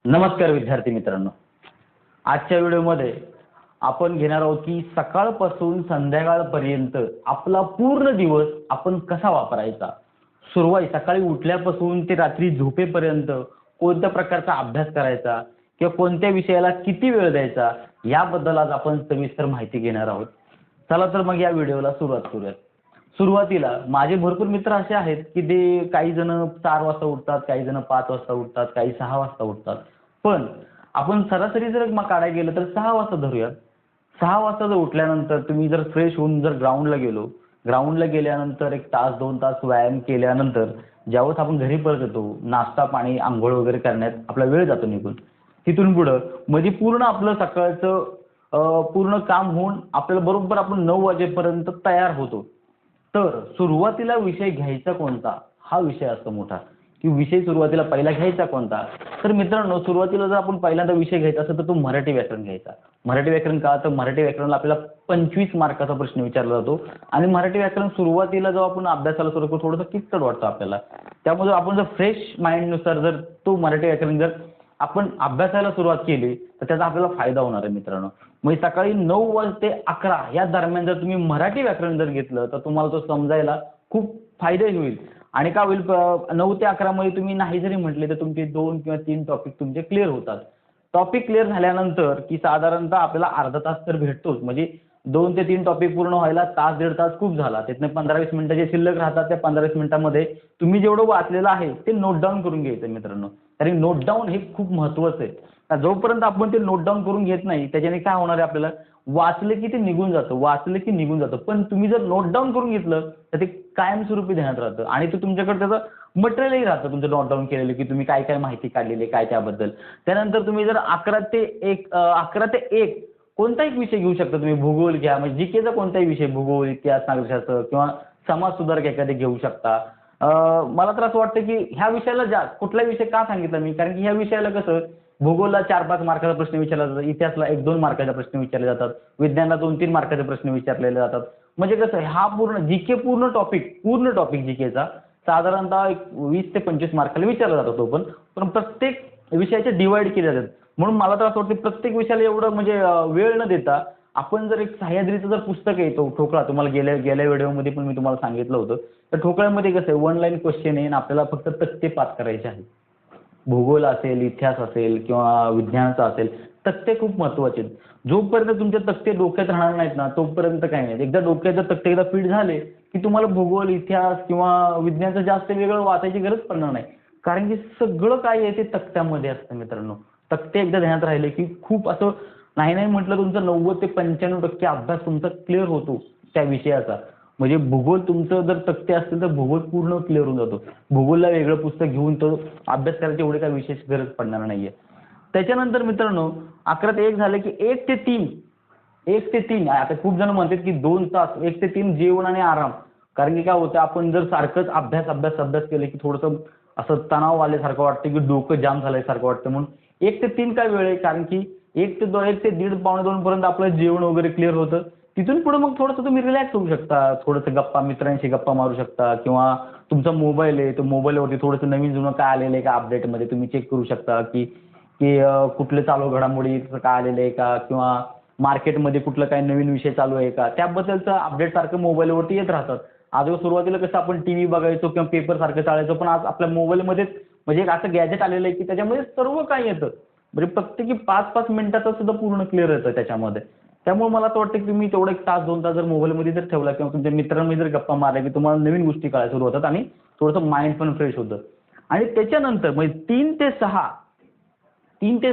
नमस्कार विद्यार्थी मित्रांनो. आजच्या व्हिडिओमध्ये आपण घेणार आहोत की सकाळपासून संध्याकाळपर्यंत आपला पूर्ण दिवस आपण कसा वापरायचा. सकाळी उठल्यापासून ते रात्री झोपेपर्यंत कोणत्या प्रकारचा अभ्यास करायचा किंवा कोणत्या विषयाला किती वेळ द्यायचा याबद्दल आज आपण सविस्तर माहिती घेणार आहोत. चला तर मग या व्हिडिओला सुरुवात करूयात. सुरुवातीला माझे भरपूर मित्र असे आहेत की ते काही जण 4 वाजता उठतात, काही जण 5 वाजता उठतात, काही 6 वाजता उठतात. पण आपण सरासरी जर काढायला गेलं तर 6 वाजता धरूया. 6 वाजता जर उठल्यानंतर तुम्ही जर फ्रेश होऊन जर ग्राउंडला गेलो, ग्राउंडला गेल्यानंतर 1 तास 2 तास व्यायाम केल्यानंतर ज्यावेळेस आपण घरी परत येतो, नाश्ता पाणी अंघोळ वगैरे करण्यात आपला वेळ जातो निघून. तिथून पुढं म्हणजे पूर्ण आपलं सकाळचं पूर्ण काम होऊन आपल्याला बरोबर आपण 9 वाजेपर्यंत तयार होतो. तर सुरुवातीला विषय घ्यायचा कोणता हा विषय असतो मोठा, की विषय सुरुवातीला पहिला घ्यायचा कोणता. तर मित्रांनो, सुरुवातीला जर आपण पहिल्यांदा विषय घ्यायचा असेल तर तो मराठी व्याकरण घ्यायचा. मराठी व्याकरण का, तर मराठी व्याकरणला आपल्याला 25 मार्काचा प्रश्न विचारला जातो आणि मराठी व्याकरण सुरुवातीला जेव्हा आपण अभ्यासाला सुरू करतो थोडंसं किचकट वाटतं आपल्याला. त्यामुळे आपण जर फ्रेश माइंडनुसार जर तो मराठी व्याकरण जर आपण अभ्यासाला सुरुवात केली तर त्याचा आपल्याला फायदा होणार आहे मित्रांनो. म्हणजे सकाळी 9 ते 11 या दरम्यान जर तुम्ही मराठी व्याकरण जर घेतलं तर तुम्हाला तो समजायला खूप फायदेशीर होईल. आणि काय होईल, 9 ते 11 मध्ये तुम्ही नाही जरी म्हटले तर तुमचे 2 किंवा 3 टॉपिक तुमचे क्लिअर होतात. टॉपिक क्लिअर झाल्यानंतर की साधारणतः आपल्याला अर्धा तास तर भेटतोच. म्हणजे 2 ते 3 टॉपिक पूर्ण व्हायला तास दीड तास खूप झाला. त्यातनं 15-20 मिनिटं जे शिल्लक राहतात त्या 15-20 मिनिटांमध्ये तुम्ही जेवढं वाचलेलं आहे ते नोट डाऊन करून घ्यायचं मित्रांनो. कारण नोट डाऊन हे खूप महत्त्वाचं आहे. जोपर्यंत आपण ते नोट डाऊन करून घेत नाही त्याच्याने काय होणार आहे, आपल्याला वाचलं की ते निघून जातं, वाचलं की निघून जातं. पण तुम्ही जर नोट डाऊन करून घेतलं तर ते कायमस्वरूपी ध्यानात राहतं आणि ते तुमच्याकडे त्याचं मटेरियलही राहतं तुमचं नोट डाऊन केलेलं, की तुम्ही काय काय माहिती काढलेली आहे काय त्याबद्दल. त्यानंतर तुम्ही जर 11 ते 1 कोणताही विषय घेऊ शकता तुम्ही. भूगोल घ्या, म्हणजे जीकेचा कोणताही विषय, भूगोल, इतिहास, नागरिकशास्त्र किंवा समाज सुधारक एखादे घेऊ शकता. मला तर असं वाटतं की ह्या विषयाला कुठलाही विषय का सांगितला मी, कारण की ह्या विषयाला कसं भूगोलला 4-5 मार्काचा प्रश्न विचारला जातो, इतिहासला 1-2 मार्काचे प्रश्न विचारले जातात, विज्ञानला 2-3 मार्काचे प्रश्न विचारलेले जातात. म्हणजे कसं हा पूर्ण जीके पूर्ण टॉपिक जीकेचा साधारणतः 20 ते 25 मार्काला विचारला जातो तो पण प्रत्येक विषयाचे डिवाइड केले जातात. म्हणून मला तर असं वाटतं प्रत्येक विषयाला एवढं म्हणजे वेळ न देता आपण जर एक सह्याद्रीचं जर पुस्तक आहे तो ठोकळा, तुम्हाला गेल्या व्हिडिओमध्ये पण मी तुम्हाला सांगितलं होतं. तर ठोकळ्यामध्ये कसं आहे 1 लाईन क्वेश्चन आहे आणि आपल्याला फक्त तक्ते पास करायचे आहेत. भूगोल असेल, इतिहास असेल किंवा विज्ञानाचा असेल, तक्ते खूप महत्त्वाचे आहेत. जोपर्यंत तुमचे तक्ते डोक्यात राहणार नाहीत ना तोपर्यंत काही नाही. एकदा डोक्यात जर तक्ते एकदा फिट झाले की तुम्हाला भूगोल, इतिहास किंवा विज्ञानाचं जास्त वेगळं वाचायची गरज पडणार नाही. कारण की सगळं काय आहे ते तक्त्यामध्ये असतं मित्रांनो. तक्ते एकदा ध्यानात राहिले की खूप असं नाही म्हटलं तुमचं 90 ते 95% अभ्यास तुमचा क्लिअर होतो त्या विषयाचा. म्हणजे भूगोल तुमचं जर तक्ते असतील तर भूगोल पूर्ण क्लिअर होऊन जातो. भूगोलला वेगळं पुस्तक घेऊन तो अभ्यास करायची एवढी काही विशेष गरज पडणार नाहीये. त्याच्यानंतर मित्रांनो 11 ते 1 झालं की 1 ते 3 आता खूप जण म्हणतात की 2 तास 1 ते 3 जेवण आणि आराम. कारण की काय होतं, आपण जर सारखंच अभ्यास केलं की थोडंसं असं तणाव आल्यासारखं वाटतं की डोकं जाम झाल्यासारखं वाटतं. म्हणून 1 ते 3 काय वेळ आहे, कारण की 1 ते दीड पावणे 2 पर्यंत आपलं जेवण वगैरे क्लिअर होतं. तिथून पुढे मग थोडंसं तुम्ही रिलॅक्स होऊ शकता, थोडंसं मित्रांशी गप्पा मारू शकता किंवा तुमचा मोबाईल आहे तो मोबाईलवरती थोडंसं नवीन जुनं काय आलेलं आहे का अपडेटमध्ये तुम्ही चेक करू शकता की की कुठले चालू घडामोडी काय आलेलं आहे का किंवा मार्केटमध्ये कुठलं काही नवीन विषय चालू आहे का त्याबद्दलचं अपडेट सारखं मोबाईलवरती येत राहतात. आजवर सुरुवातीला कसं आपण टीव्ही बघायचो किंवा पेपर सारखं चालायचो, पण आज आपल्या मोबाईलमध्येच म्हणजे एक असं गॅजेट आलेलं आहे की त्याच्यामध्ये सर्व काही येतं. म्हणजे प्रत्येकी 5-5 मिनिटाचं सुद्धा पूर्ण क्लिअर येतं त्याच्यामध्ये. त्यामुळे मला असं वाटतं की तुम्ही तेवढं 1 तास 2 तास जर मोबाईलमध्ये जर ठेवला किंवा तुमच्या मित्रांमध्ये जर गप्पा मारल्या की तुम्हाला नवीन गोष्टी कळायला सुरू होतात आणि थोडंसं माइंड पण फ्रेश होतं. आणि त्याच्यानंतर म्हणजे 3 ते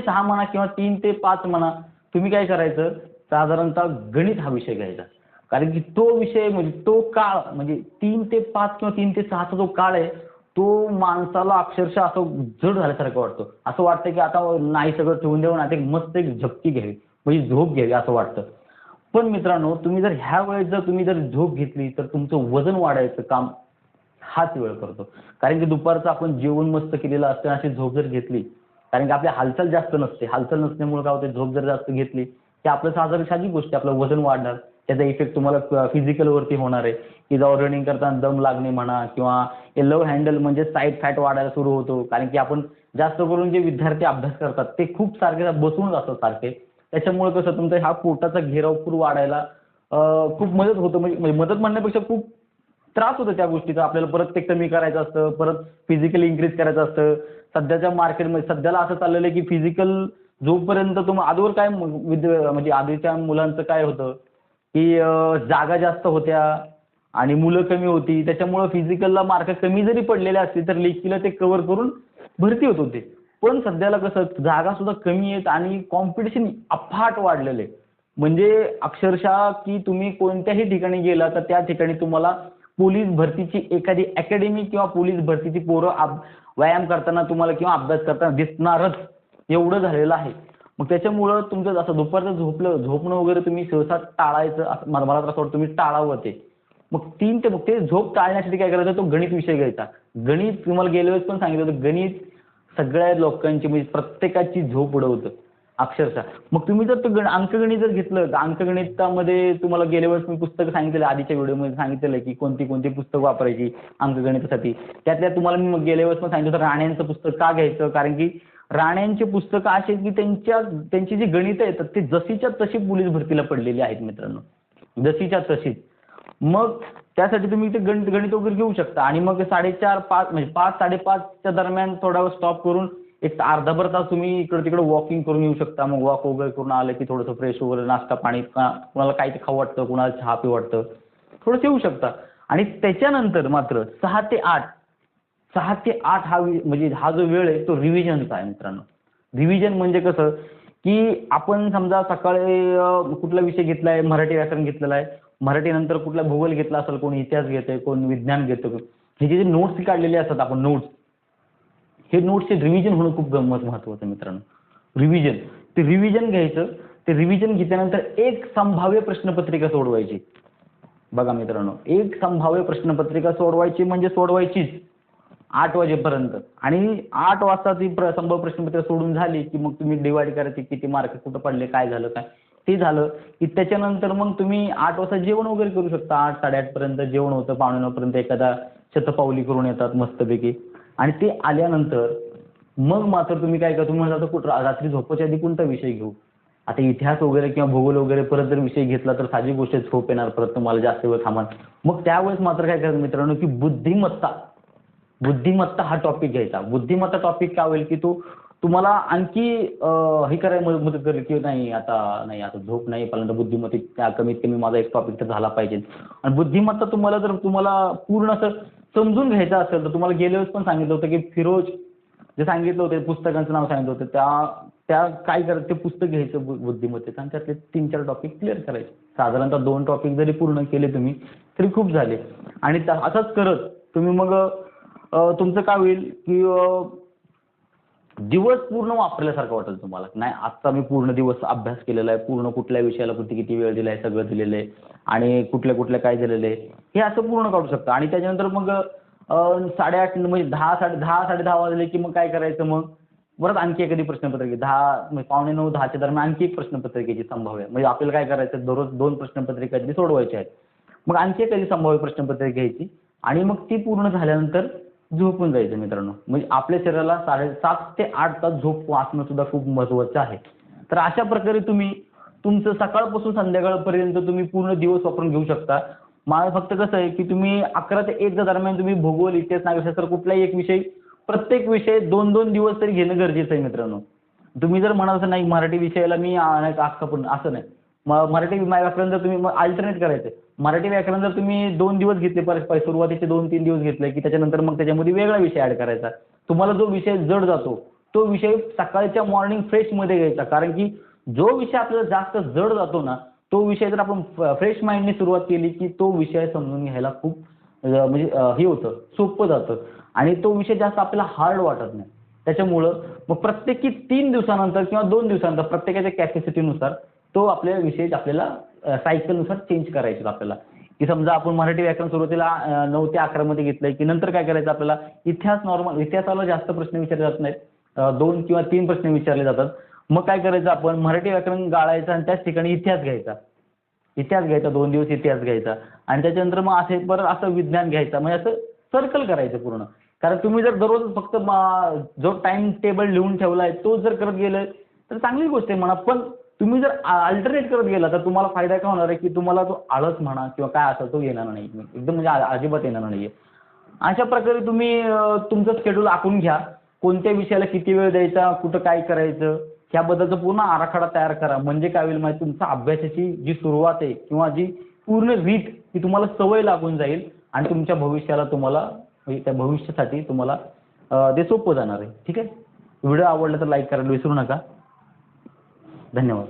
6 म्हणा किंवा 3 ते 5 म्हणा, तुम्ही काय करायचं, साधारणतः गणित हा विषय घ्यायचा. कारण की तो विषय म्हणजे तो काळ म्हणजे 3 ते 5 किंवा 3 ते 6चा जो काळ आहे तो माणसाला अक्षरशः असं जड झाल्यासारखं वाटतं. असं वाटतं की आता नाही सगळं ठेवून देऊन आता मस्त एक झपकी घ्यावी म्हणजे झोप घ्यावी असं वाटतं. पण मित्रांनो, तुम्ही जर ह्या वेळेस जर तुम्ही जर झोप घेतली तर तुमचं वजन वाढायचं काम हाच वेळ करतो. कारण की दुपारचं आपण जेवण मस्त केलेलं असतं, अशी झोप जर घेतली, कारण की आपली हालचाल जास्त नसते. हालचाल नसल्यामुळे काय होते, झोप जर जास्त घेतली की आपलं साहजिक गोष्ट आपलं वजन वाढणार. त्याचा इफेक्ट तुम्हाला फिजिकलवरती होणार आहे की जेव्हा रनिंग करताना दम लागणे म्हणा किंवा लव हँडल म्हणजे साईड फॅट वाढायला सुरू होतो. कारण की आपण जास्त करून जे विद्यार्थी अभ्यास करतात ते खूप सारखे बसून असतात सारखे. त्याच्यामुळे कसं तुमचा हा पोटाचा घेराव खूप वाढायला खूप मदत होतं. म्हणजे मदत म्हणण्यापेक्षा खूप त्रास होतो त्या गोष्टीचा. आपल्याला परत ते कमी करायचं असतं, परत फिजिकली इन्क्रीज करायचं असतं. सध्याच्या मार्केटमध्ये सध्याला असं चाललेलं आहे की फिजिकल जोपर्यंत आजवर काय म्हणजे आधीच्या मुलांचं काय होतं की जागा जास्त होत्या आणि मुलं कमी होती. त्याच्यामुळं फिजिकलला मार्क कमी जरी पडलेले असतील तर लेखीला ते कव्हर करून भरती होत होते. पण सध्याला कसं जागा सुद्धा कमी आहेत आणि कॉम्पिटिशन अफाट वाढलेलं आहे. म्हणजे अक्षरशः की तुम्ही कोणत्याही ठिकाणी गेला तर त्या ठिकाणी तुम्हाला पोलीस भरतीची एखादी अकॅडमी किंवा पोलीस भरतीची पोरं व्यायाम करताना तुम्हाला किंवा अभ्यास करताना दिसणारच, एवढं झालेलं आहे. मग त्याच्यामुळं तुमचं असं दुपारचं झोपणं वगैरे तुम्ही सहसा टाळायचं असं मला तर असं वाटतं, तुम्ही टाळावं ते. मग ते झोप टाळण्यासाठी काय करायचं, तो गणित विषय घ्यायचा. गणित तुम्हाला गेल्या वेळेस पण सांगितलं होतं, गणित सगळ्या लोकांची म्हणजे प्रत्येकाची झोप उडवतं अक्षरशः. मग तुम्ही जर अंकगणित जर घेतलं तर अंकगणितामध्ये तुम्हाला गेल्या वेळेस मी पुस्तकं सांगितलेलं, आधीच्या व्हिडिओमध्ये सांगितलेलं की कोणती कोणती पुस्तकं वापरायची अंकगणितासाठी. त्यातल्या तुम्हाला मी गेल्या वेळेस पण सांगितलं होतं राण्यांचं पुस्तक का घ्यायचं, कारण की राण्यांची पुस्तकं अशी आहेत की त्यांची जी गणितं आहेत ते जशीच्या तशी पोलीस भरतीला पडलेली आहेत मित्रांनो, जशीच्या तशीच. मग त्यासाठी तुम्ही ते गणित वगैरे घेऊ शकता आणि मग 4:30-5 म्हणजे 5-5:30च्या दरम्यान थोडा वेळ स्टॉप करून एक अर्धाभर तास तुम्ही इकडं तिकडं वॉकिंग करून येऊ शकता. मग वॉक वगैरे करून आलं की थोडंसं फ्रेश वगैरे नाश्ता पाणी, कुणाला काही ते खाऊ वाटतं, कुणाला चहा पिऊ वाटतं, थोडंसं येऊ शकता. आणि त्याच्यानंतर मात्र 6 ते 8 म्हणजे हा जो वेळ आहे तो रिव्हिजनचा आहे मित्रांनो. रिव्हिजन म्हणजे कसं की आपण समजा सकाळी कुठला विषय घेतलाय, मराठी व्याकरण घेतलेला आहे, मराठीनंतर कुठला भूगोल घेतला असेल, कोणी इतिहास घेतोय, कोण विज्ञान घेतं, ह्याचे जे नोट्स काढलेले असतात आपण नोट्स, हे नोट्सचे रिव्हिजन होणं खूप महत्त्वाचं मित्रांनो. ते रिव्हिजन घ्यायचं. ते रिव्हिजन घेतल्यानंतर एक संभाव्य प्रश्नपत्रिका सोडवायची. बघा मित्रांनो, एक संभाव्य प्रश्नपत्रिका सोडवायची म्हणजे सोडवायचीच 8 वाजेपर्यंत. आणि 8 वाजता ती संभाव्य प्रश्नपत्रिका सोडून झाली की मग तुम्ही डिवाइड करायचे, किती मार्क कुठं पडले, काय झालं काय. ते झालं की त्याच्यानंतर मग तुम्ही 8 वाजता जेवण वगैरे करू शकता. 8-8:30 पर्यंत जेवण होतं, 8:45 पर्यंत एखादा शतपावली करून येतात मस्तपैकी. आणि ते आल्यानंतर मग मात्र तुम्ही काय करा, तुम्ही म्हणता कुठं रात्री झोपायच्या आधी कोणता विषय घेऊ. आता इतिहास वगैरे किंवा भूगोल वगैरे परत जर विषय घेतला तर साधी गोष्ट झोप येणार, परत तुम्हाला जास्त वेळ थांबा. मग त्यावेळेस मात्र काय करायचं मित्रांनो की बुद्धिमत्ता हा टॉपिक घ्यायचा. बुद्धिमत्ता टॉपिक काय होईल की तो तुम्हाला आणखी हे करायला मदत करेल की नाही आता झोप नाही, पहिल्यांदा बुद्धिमत्ता कमीत कमी माझा एक टॉपिक तर झाला पाहिजे. आणि बुद्धिमत्ता तुम्हाला पूर्ण असं समजून घ्यायचं असेल तर तुम्हाला गेल्या वेळेस पण सांगितलं होतं की फिरोज जे सांगितलं होतं पुस्तकांचं नाव सांगितलं होतं, त्या काय करायचं, ते पुस्तक घ्यायचं बुद्धिमत्तेचं आणि त्यातले 3-4 टॉपिक क्लिअर करायचे. साधारणतः 2 टॉपिक जरी पूर्ण केले तुम्ही तरी खूप झाले. आणि असंच करत तुम्ही मग तुमचं काय होईल की दिवस पूर्ण वापरल्यासारखं वाटेल तुम्हाला. नाही आजचा मी पूर्ण दिवस अभ्यास केलेला आहे, पूर्ण कुठल्या विषयाला किती वेळ दिला आहे सगळं दिलेलं आहे आणि कुठल्या काय दिलेलं आहे हे असं पूर्ण काढू शकता. आणि त्याच्यानंतर मग 8:30 म्हणजे 10-10:30 वाजले की मग काय करायचं, मग परत आणखी एखादी प्रश्नपत्रिका 9:15-10च्या दरम्यान आणखी एक प्रश्नपत्रिकेची संभाव्य, म्हणजे आपल्याला काय करायचं दररोज 2 प्रश्नपत्रिका तरी सोडवायच्या आहेत. मग आणखी एखादी संभाव्य प्रश्नपत्रिका घ्यायची आणि मग ती पूर्ण झाल्यानंतर झोपून जायचं मित्रांनो. म्हणजे आपल्या शरीराला 7 ते 8 तास झोप असणं सुद्धा खूप महत्त्वाचं आहे. तर अशा प्रकारे तुम्ही तुमचं सकाळपासून संध्याकाळपर्यंत तुम्ही पूर्ण दिवस वापरून घेऊ शकता. मला फक्त कसं आहे की तुम्ही 11 ते 1 दरम्यान तुम्ही भूगोल, इतिहास, नागरिकशास्त्र कुठलाही एक विषय, प्रत्येक विषय 2-2 दिवस तरी घेणं गरजेचं आहे मित्रांनो. तुम्ही जर म्हणाल नाही मराठी विषयाला मी असं नाही, मराठी व्याकरण जर तुम्ही अल्टरनेट करायचं, मराठी व्याकरण जर तुम्ही 2 दिवस घेतले, सुरुवातीचे 2-3 दिवस घेतले की त्याच्यानंतर मग त्याच्यामध्ये वेगळा विषय ॲड करायचा. तुम्हाला जो विषय जड जातो तो विषय सकाळच्या मॉर्निंग फ्रेशमध्ये घ्यायचा. कारण की जो विषय आपल्याला जास्त जड जातो ना, तो विषय जर आपण फ्रेश माइंडने सुरुवात केली की तो विषय समजून घ्यायला खूप म्हणजे हे होतं, सोपं जातं आणि तो विषय जास्त आपल्याला हार्ड वाटत नाही. त्याच्यामुळं मग प्रत्येकी 3 दिवसानंतर किंवा 2 दिवसानंतर प्रत्येकाच्या कॅपॅसिटीनुसार तो आपल्या विषय आपल्याला सायकलनुसार चेंज करायचे आपल्याला. की समजा आपण मराठी व्याकरण सुरुवातीला 9 ते 11 मध्ये घेतलंय की नंतर काय करायचं आपल्याला इतिहासाला जास्त प्रश्न विचारले जात नाहीत, 2 किंवा 3 प्रश्न विचारले जातात. मग काय करायचं आपण मराठी व्याकरण गाळायचं आणि त्याच ठिकाणी इतिहास घ्यायचा. 2 दिवस इतिहास घ्यायचा आणि त्याच्यानंतर मग परत असं विज्ञान घ्यायचा, म्हणजे असं सर्कल करायचं पूर्ण. कारण तुम्ही जर दररोज फक्त जो टाइम टेबल लिहून ठेवला आहे तो जर करत गेले तर चांगली गोष्ट आहे म्हणा, पण तुम्ही जर अल्टरनेट करत गेला तर तुम्हाला फायदा काय होणार आहे की तुम्हाला तो आळस म्हणा किंवा काय असेल तो येणार नाही, एकदम म्हणजे अजिबात येणार नाहीये. अशा प्रकारे तुम्ही तुमचं शेड्यूल आखून घ्या. कोणत्या विषयाला किती वेळ द्यायचा, कुठं काय करायचं ह्याबद्दलचा पूर्ण आराखडा तयार करा. म्हणजे काय होईल माहिती, तुमच्या अभ्यासाची जी सुरुवात आहे किंवा जी पूर्ण रीत ती तुम्हाला सवय लागून जाईल आणि तुमच्या भविष्याला तुम्हाला म्हणजे त्या भविष्यासाठी तुम्हाला ते सोपं जाणार आहे. ठीक आहे. व्हिडिओ आवडला तर लाईक करायला विसरू नका. धन्यवाद.